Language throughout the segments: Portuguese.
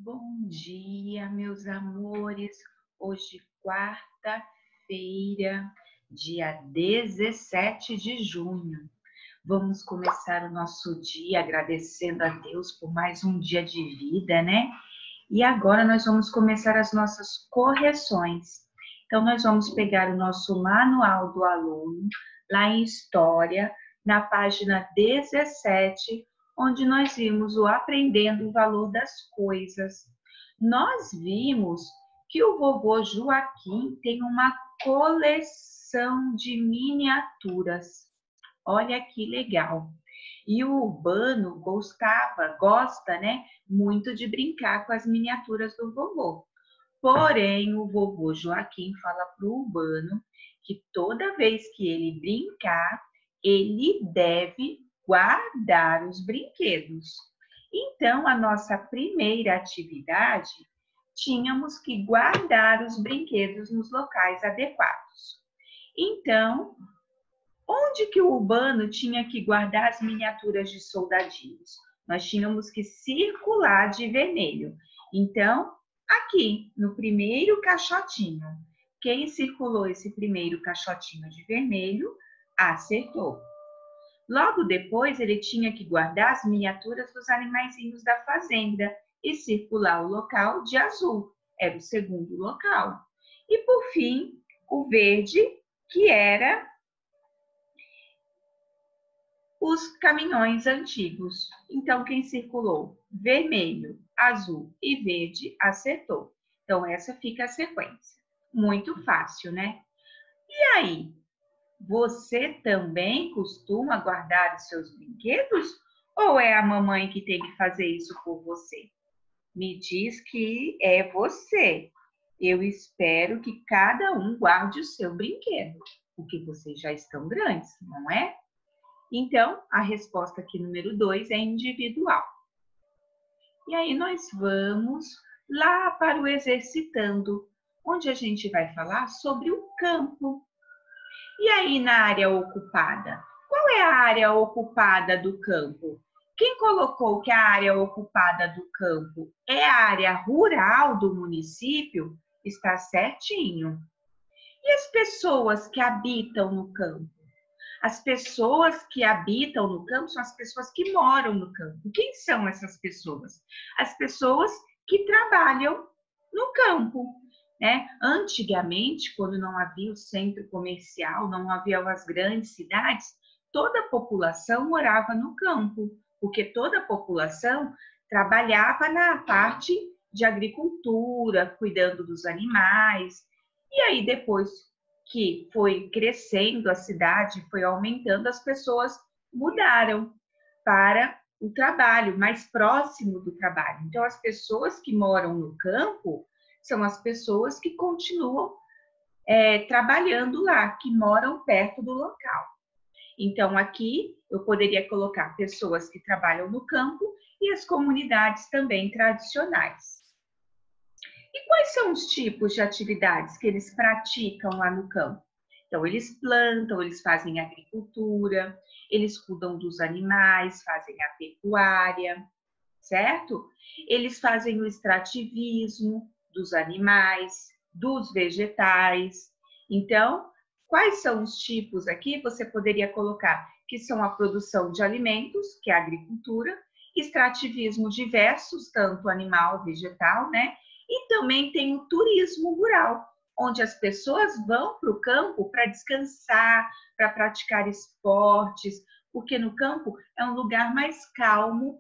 Bom dia, meus amores. Hoje, quarta-feira, dia 17 de junho. Vamos começar o nosso dia agradecendo a Deus por mais um dia de vida, né? E agora nós vamos começar as nossas correções. Então, nós vamos pegar o nosso manual do aluno, lá em História, na página 17, onde nós vimos o Aprendendo o Valor das Coisas. Nós vimos que o vovô Joaquim tem uma coleção de miniaturas. Olha que legal. E o Urbano gosta, né, muito de brincar com as miniaturas do vovô. Porém, o vovô Joaquim fala para o Urbano que toda vez que ele brincar, ele deve guardar os brinquedos. Então, a nossa primeira atividade, tínhamos que guardar os brinquedos nos locais adequados. Então, onde que o Urbano tinha que guardar as miniaturas de soldadinhos? Nós tínhamos que circular de vermelho. Então, aqui, no primeiro caixotinho. Quem circulou esse primeiro caixotinho de vermelho, acertou. Logo depois, ele tinha que guardar as miniaturas dos animaizinhos da fazenda e circular o local de azul. Era o segundo local. E, por fim, o verde, que era os caminhões antigos. Então, quem circulou vermelho, azul e verde acertou. Então, essa fica a sequência. Muito fácil, né? E aí, você também costuma guardar os seus brinquedos? Ou é a mamãe que tem que fazer isso por você? Me diz que é você. Eu espero que cada um guarde o seu brinquedo, porque vocês já estão grandes, não é? Então, a resposta aqui número 2 é individual. E aí nós vamos lá para o exercitando, onde a gente vai falar sobre o campo. E aí na área ocupada? Qual é a área ocupada do campo? Quem colocou que a área ocupada do campo é a área rural do município? Está certinho. E as pessoas que habitam no campo? As pessoas que habitam no campo são as pessoas que moram no campo. Quem são essas pessoas? As pessoas que trabalham no campo, né? Antigamente, quando não havia o centro comercial, não havia as grandes cidades, toda a população morava no campo, porque toda a população trabalhava na parte de agricultura, cuidando dos animais. E aí depois que foi crescendo a cidade, foi aumentando, as pessoas mudaram para o trabalho, mais próximo do trabalho. Então, as pessoas que moram no campo são as pessoas que continuam trabalhando lá, que moram perto do local. Então, aqui eu poderia colocar pessoas que trabalham no campo e as comunidades também tradicionais. E quais são os tipos de atividades que eles praticam lá no campo? Então, eles plantam, eles fazem agricultura, eles cuidam dos animais, fazem a pecuária, certo? Eles fazem o extrativismo dos animais, dos vegetais. Então, quais são os tipos aqui? Você poderia colocar que são a produção de alimentos, que é a agricultura, extrativismo diversos, tanto animal, vegetal, né? E também tem o turismo rural, onde as pessoas vão para o campo para descansar, para praticar esportes, porque no campo é um lugar mais calmo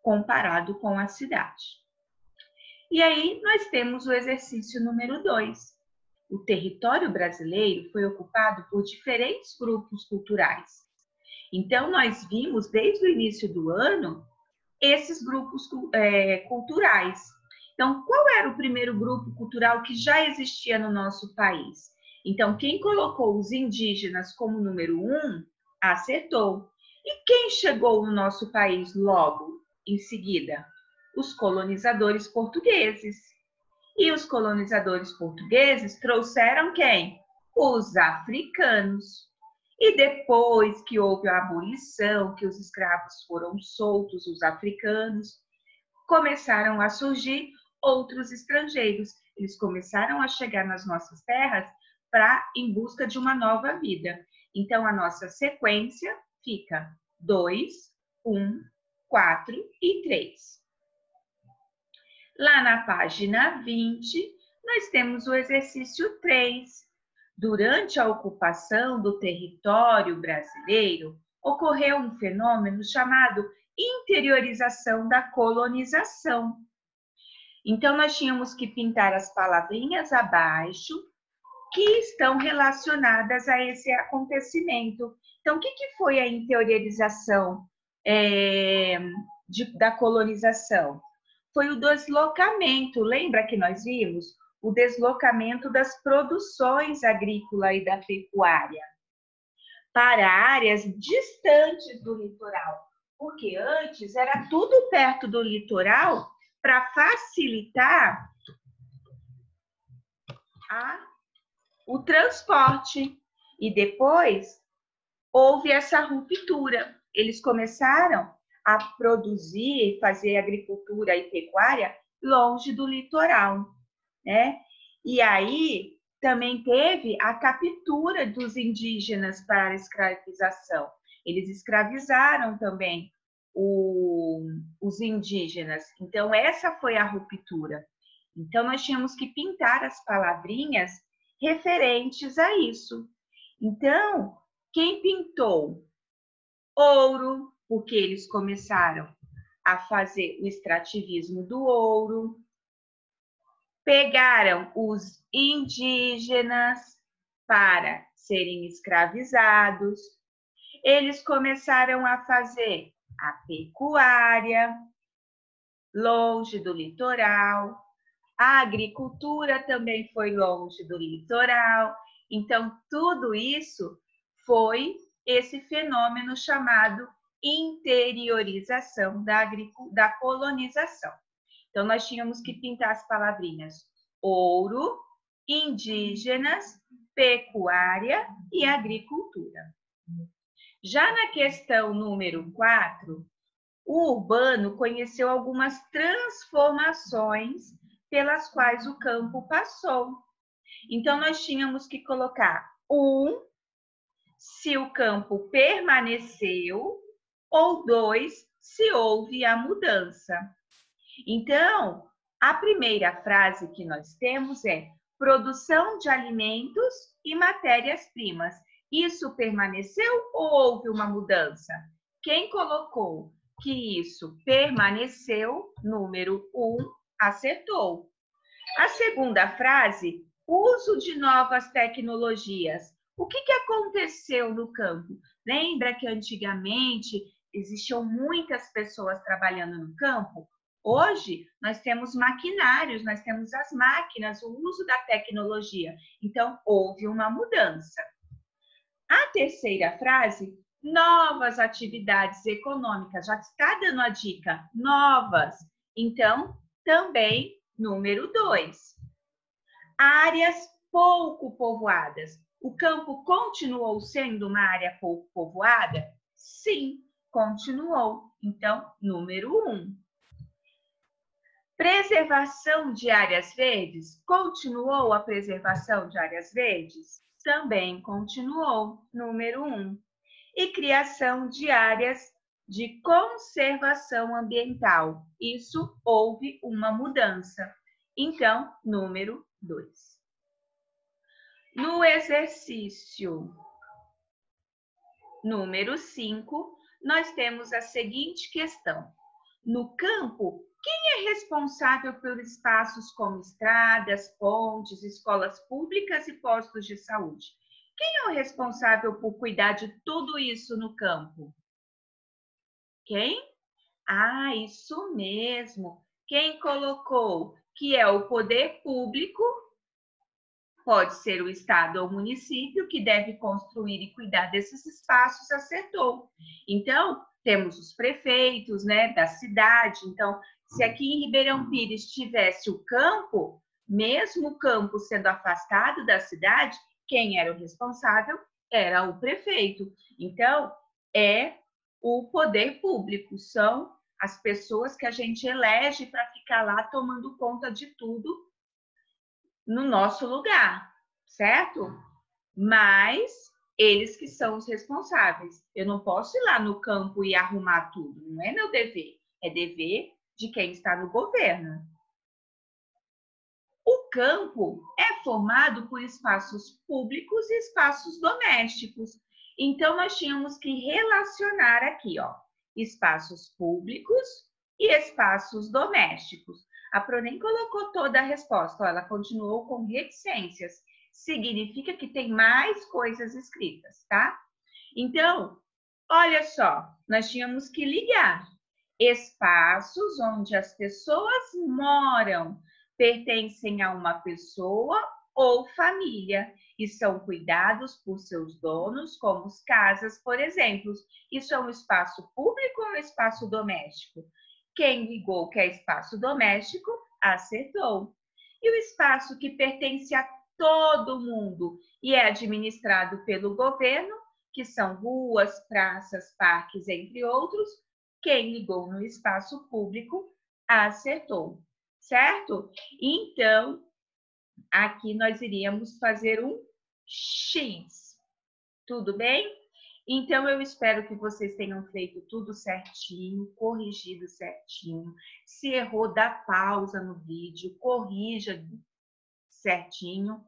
comparado com a cidade. E aí nós temos o exercício número 2. O território brasileiro foi ocupado por diferentes grupos culturais. Então, nós vimos desde o início do ano esses grupos culturais. Então, qual era o primeiro grupo cultural que já existia no nosso país? Então, quem colocou os indígenas como número 1, acertou. E quem chegou no nosso país logo em seguida? Os colonizadores portugueses. E os colonizadores portugueses trouxeram quem? Os africanos. E depois que houve a abolição, que os escravos foram soltos, os africanos, começaram a surgir outros estrangeiros. Eles começaram a chegar nas nossas terras em busca de uma nova vida. Então, a nossa sequência fica 2, 1, 4 e 3. Lá na página 20, nós temos o exercício 3. Durante a ocupação do território brasileiro, ocorreu um fenômeno chamado interiorização da colonização. Então, nós tínhamos que pintar as palavrinhas abaixo que estão relacionadas a esse acontecimento. Então, o que foi a interiorização da colonização? Foi o deslocamento, lembra que nós vimos? O deslocamento das produções agrícola e da pecuária para áreas distantes do litoral, porque antes era tudo perto do litoral para facilitar o transporte. E depois houve essa ruptura. Eles começaram a produzir, fazer agricultura e pecuária longe do litoral, né? E aí também teve a captura dos indígenas para a escravização. Eles escravizaram também os indígenas. Então, essa foi a ruptura. Então, nós tínhamos que pintar as palavrinhas referentes a isso. Então, quem pintou? Ouro, porque eles começaram a fazer o extrativismo do ouro. Pegaram os indígenas para serem escravizados. Eles começaram a fazer a pecuária longe do litoral. A agricultura também foi longe do litoral. Então, tudo isso foi esse fenômeno chamado interiorização da colonização. Então, nós tínhamos que pintar as palavrinhas ouro, indígenas, pecuária e agricultura. Já na questão número 4, o urbano conheceu algumas transformações pelas quais o campo passou. Então, nós tínhamos que colocar se o campo permaneceu, ou 2, se houve a mudança. Então, a primeira frase que nós temos é produção de alimentos e matérias-primas. Isso permaneceu ou houve uma mudança? Quem colocou que isso permaneceu, número 1, acertou. A segunda frase, uso de novas tecnologias. O que aconteceu no campo? Lembra que antigamente existiam muitas pessoas trabalhando no campo? Hoje, nós temos maquinários, nós temos as máquinas, o uso da tecnologia. Então, houve uma mudança. A terceira frase, novas atividades econômicas. Já está dando a dica, novas. Então, também número 2. Áreas pouco povoadas. O campo continuou sendo uma área pouco povoada? Sim, continuou. Então, número 1. Preservação de áreas verdes? Continuou a preservação de áreas verdes? Também continuou, número 1. E criação de áreas de conservação ambiental? Isso houve uma mudança. Então, número 2. No exercício número 5, nós temos a seguinte questão. No campo, quem é responsável por espaços como estradas, pontes, escolas públicas e postos de saúde? Quem é o responsável por cuidar de tudo isso no campo? Quem? Ah, isso mesmo. Quem colocou que é o poder público, pode ser o estado ou o município, que deve construir e cuidar desses espaços, acertou. Então, temos os prefeitos, né, da cidade. Então, se aqui em Ribeirão Pires tivesse o campo, mesmo o campo sendo afastado da cidade, quem era o responsável era o prefeito. Então, é o poder público, são as pessoas que a gente elege para ficar lá tomando conta de tudo no nosso lugar, certo? Mas eles que são os responsáveis. Eu não posso ir lá no campo e arrumar tudo, não é meu dever, é dever de quem está no governo. O campo é formado por espaços públicos e espaços domésticos. Então, nós tínhamos que relacionar aqui, ó, espaços públicos e espaços domésticos. A Pro nem colocou toda a resposta, ó, ela continuou com reticências. Significa que tem mais coisas escritas, tá? Então, olha só, nós tínhamos que ligar espaços onde as pessoas moram, pertencem a uma pessoa ou família e são cuidados por seus donos, como as casas, por exemplo. Isso é um espaço público ou um espaço doméstico? Quem ligou que é espaço doméstico, acertou. E o espaço que pertence a todo mundo e é administrado pelo governo, que são ruas, praças, parques, entre outros, quem ligou no espaço público, acertou, certo? Então, aqui nós iríamos fazer um X, tudo bem? Então, eu espero que vocês tenham feito tudo certinho, corrigido certinho. Se errou, dá pausa no vídeo, corrija certinho.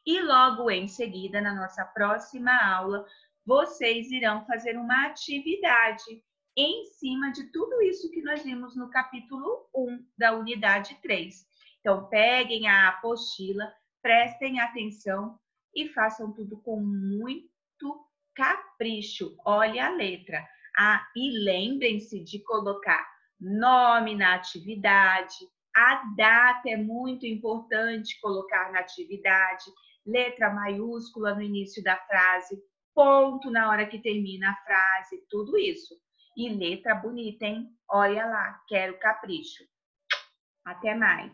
E logo em seguida, na nossa próxima aula, vocês irão fazer uma atividade em cima de tudo isso que nós vimos no capítulo 1 da unidade 3. Então, peguem a apostila, prestem atenção e façam tudo com muito capricho. Olha a letra. E lembrem-se de colocar nome na atividade. A data é muito importante colocar na atividade. Letra maiúscula no início da frase. Ponto na hora que termina a frase. Tudo isso. E letra bonita, hein? Olha lá, quero capricho. Até mais.